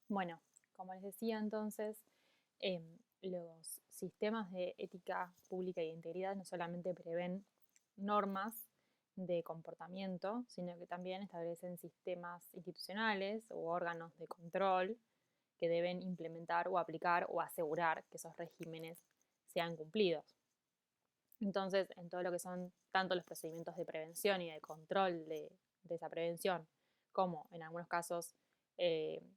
Bueno, como les decía entonces, los sistemas de ética pública y de integridad no solamente prevén normas de comportamiento, sino que también establecen sistemas institucionales u órganos de control que deben implementar o aplicar o asegurar que esos regímenes sean cumplidos. Entonces, en todo lo que son tanto los procedimientos de prevención y de control de esa prevención, como en algunos casos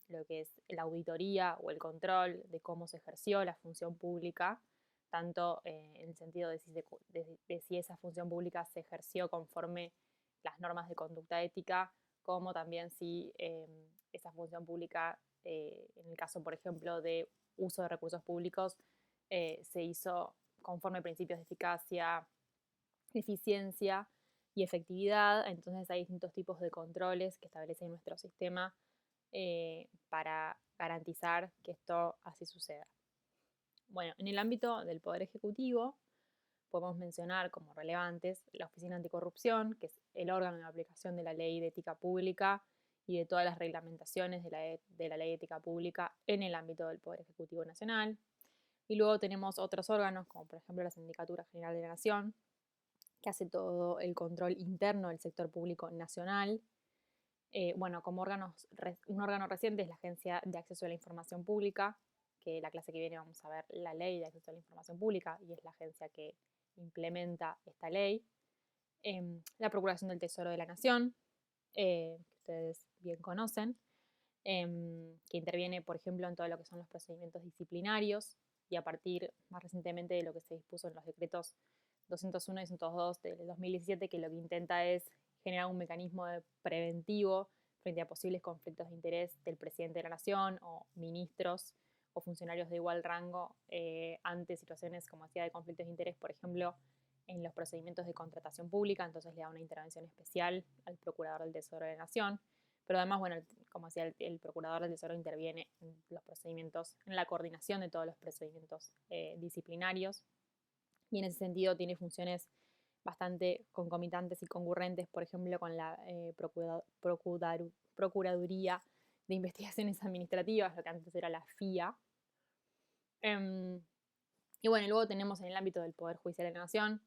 lo que es la auditoría o el control de cómo se ejerció la función pública, tanto en el sentido de si esa función pública se ejerció conforme las normas de conducta ética, como también si esa función pública, en el caso, por ejemplo, de uso de recursos públicos, se hizo conforme a principios de eficacia, eficiencia y efectividad. Entonces hay distintos tipos de controles que establece nuestro sistema para garantizar que esto así suceda. Bueno, en el ámbito del Poder Ejecutivo podemos mencionar como relevantes la Oficina Anticorrupción, que es el órgano de aplicación de la Ley de Ética Pública y de todas las reglamentaciones de la Ley de Ética Pública en el ámbito del Poder Ejecutivo Nacional. Y luego tenemos otros órganos, como por ejemplo la Sindicatura General de la Nación, que hace todo el control interno del sector público nacional. Bueno, como un órgano reciente es la Agencia de Acceso a la Información Pública, que la clase que viene vamos a ver la Ley de Acceso a la Información Pública y es la agencia que implementa esta ley. La Procuración del Tesoro de la Nación, que ustedes bien conocen, que interviene, por ejemplo, en todo lo que son los procedimientos disciplinarios y a partir más recientemente de lo que se dispuso en los decretos 201 y 202 del 2017, que lo que intenta es generar un mecanismo preventivo frente a posibles conflictos de interés del presidente de la nación o ministros o funcionarios de igual rango ante situaciones, como decía, de conflictos de interés, por ejemplo, en los procedimientos de contratación pública. Entonces le da una intervención especial al Procurador del Tesoro de la Nación. Pero además, bueno, como decía, el Procurador del Tesoro interviene en los procedimientos, en la coordinación de todos los procedimientos disciplinarios y en ese sentido tiene funciones bastante concomitantes y concurrentes, por ejemplo, con la Procuraduría de Investigaciones Administrativas, lo que antes era la FIA. Y bueno, luego tenemos en el ámbito del Poder Judicial de la Nación,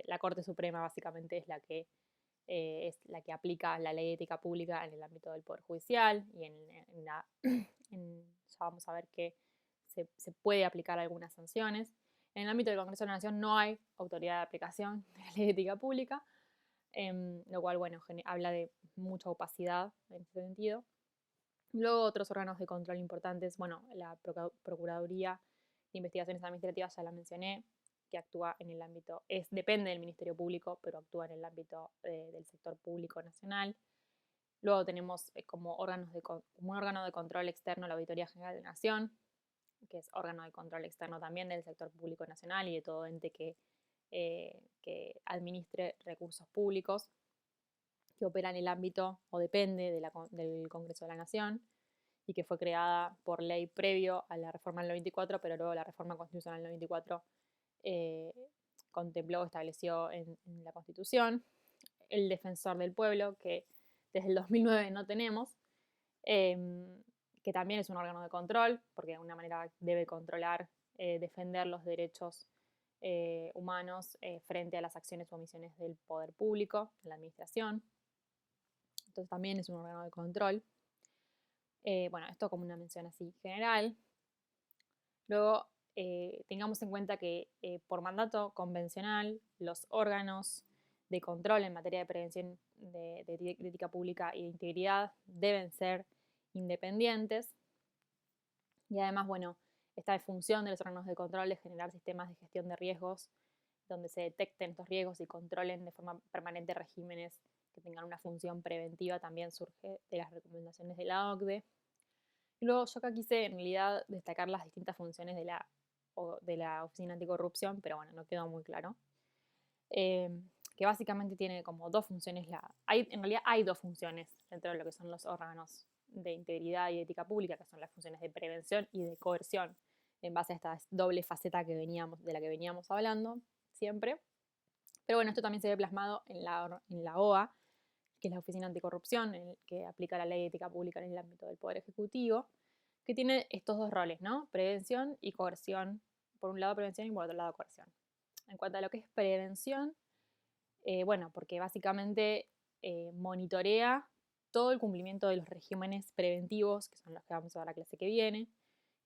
la Corte Suprema básicamente es la que aplica la ley de ética pública en el ámbito del Poder Judicial y ya vamos a ver que se puede aplicar algunas sanciones. En el ámbito del Congreso de la Nación no hay autoridad de aplicación de la ley de ética pública, lo cual, bueno, habla de mucha opacidad en ese sentido. Luego otros órganos de control importantes, bueno, la Procuraduría de Investigaciones Administrativas ya la mencioné, que actúa en el ámbito, depende del Ministerio Público, pero actúa en el ámbito del sector público nacional. Luego tenemos como un órgano de control externo la Auditoría General de la Nación, que es órgano de control externo también del sector público nacional y de todo ente que administre recursos públicos, que opera en el ámbito o depende del Congreso de la Nación y que fue creada por ley previo a la reforma del 94, pero luego la reforma constitucional del 94 eh, contempló o estableció en la Constitución. El Defensor del Pueblo, que desde el 2009 no tenemos, que también es un órgano de control, porque de alguna manera debe controlar, defender los derechos humanos frente a las acciones o omisiones del poder público, de la administración. Entonces también es un órgano de control. Bueno, esto como una mención así general. Luego, tengamos en cuenta que por mandato convencional, los órganos de control en materia de prevención de ética pública y de integridad deben ser independientes. Y además, bueno, esta función de los órganos de control es generar sistemas de gestión de riesgos donde se detecten estos riesgos y controlen de forma permanente regímenes que tengan una función preventiva, también surge de las recomendaciones de la OCDE. Y luego yo acá quise en realidad destacar las distintas funciones de la Oficina Anticorrupción, pero bueno, no quedó muy claro. Que básicamente tiene como dos funciones. En realidad hay dos funciones dentro de lo que son los órganos de integridad y ética pública, que son las funciones de prevención y de coerción, en base a esta doble faceta de la que veníamos hablando siempre. Pero bueno, esto también se ve plasmado en la OA, que es la Oficina Anticorrupción, que aplica la ley de ética pública en el ámbito del Poder Ejecutivo, que tiene estos dos roles, ¿no? Prevención y coerción. Por un lado prevención y por otro lado coerción. En cuanto a lo que es prevención, bueno, porque básicamente monitorea todo el cumplimiento de los regímenes preventivos, que son los que vamos a ver la clase que viene.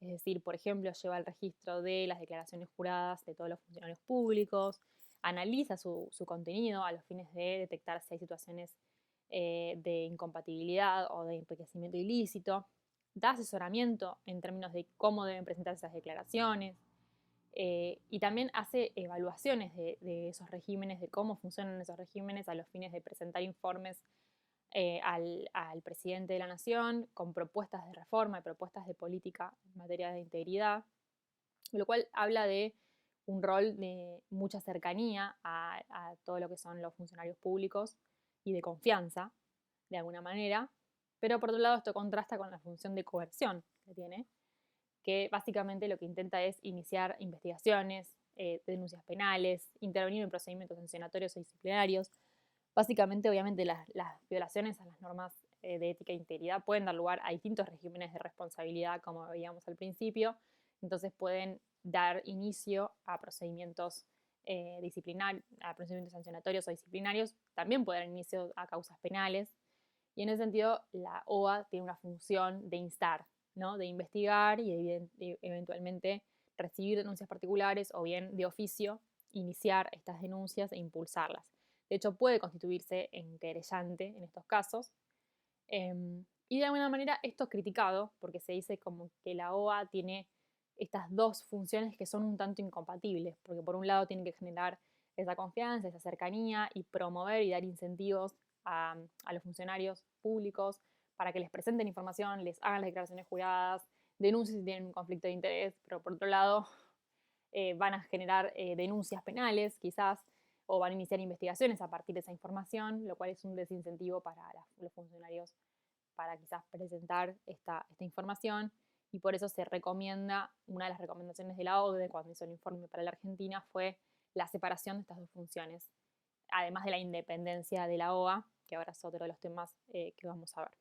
Es decir, por ejemplo, lleva el registro de las declaraciones juradas de todos los funcionarios públicos, analiza su contenido a los fines de detectar si hay situaciones de incompatibilidad o de enriquecimiento ilícito, da asesoramiento en términos de cómo deben presentarse esas declaraciones, y también hace evaluaciones de esos regímenes, de cómo funcionan esos regímenes a los fines de presentar informes al presidente de la nación con propuestas de reforma y propuestas de política en materia de integridad, lo cual habla de un rol de mucha cercanía a todo lo que son los funcionarios públicos y de confianza, de alguna manera, pero por otro lado esto contrasta con la función de coerción que tiene, que básicamente lo que intenta es iniciar investigaciones, denuncias penales, intervenir en procedimientos sancionatorios o disciplinarios. Básicamente, obviamente, las violaciones a las normas de ética e integridad pueden dar lugar a distintos regímenes de responsabilidad, como veíamos al principio. Entonces pueden dar inicio a procedimientos a procedimientos sancionatorios o disciplinarios. También pueden dar inicio a causas penales. Y en ese sentido, la OA tiene una función de instar, ¿no? De investigar y de eventualmente recibir denuncias particulares o bien de oficio iniciar estas denuncias e impulsarlas. De hecho, puede constituirse en querellante en estos casos. Y de alguna manera esto es criticado porque se dice como que la OA tiene estas dos funciones que son un tanto incompatibles, porque por un lado tiene que generar esa confianza, esa cercanía y promover y dar incentivos a los funcionarios públicos para que les presenten información, les hagan las declaraciones juradas, denuncien si tienen un conflicto de interés, pero por otro lado van a generar denuncias penales quizás o van a iniciar investigaciones a partir de esa información, lo cual es un desincentivo para los funcionarios para quizás presentar esta información, y por eso se recomienda, una de las recomendaciones de la OCDE cuando hizo el informe para la Argentina fue la separación de estas dos funciones, además de la independencia de la OA, que ahora es otro de los temas que vamos a ver.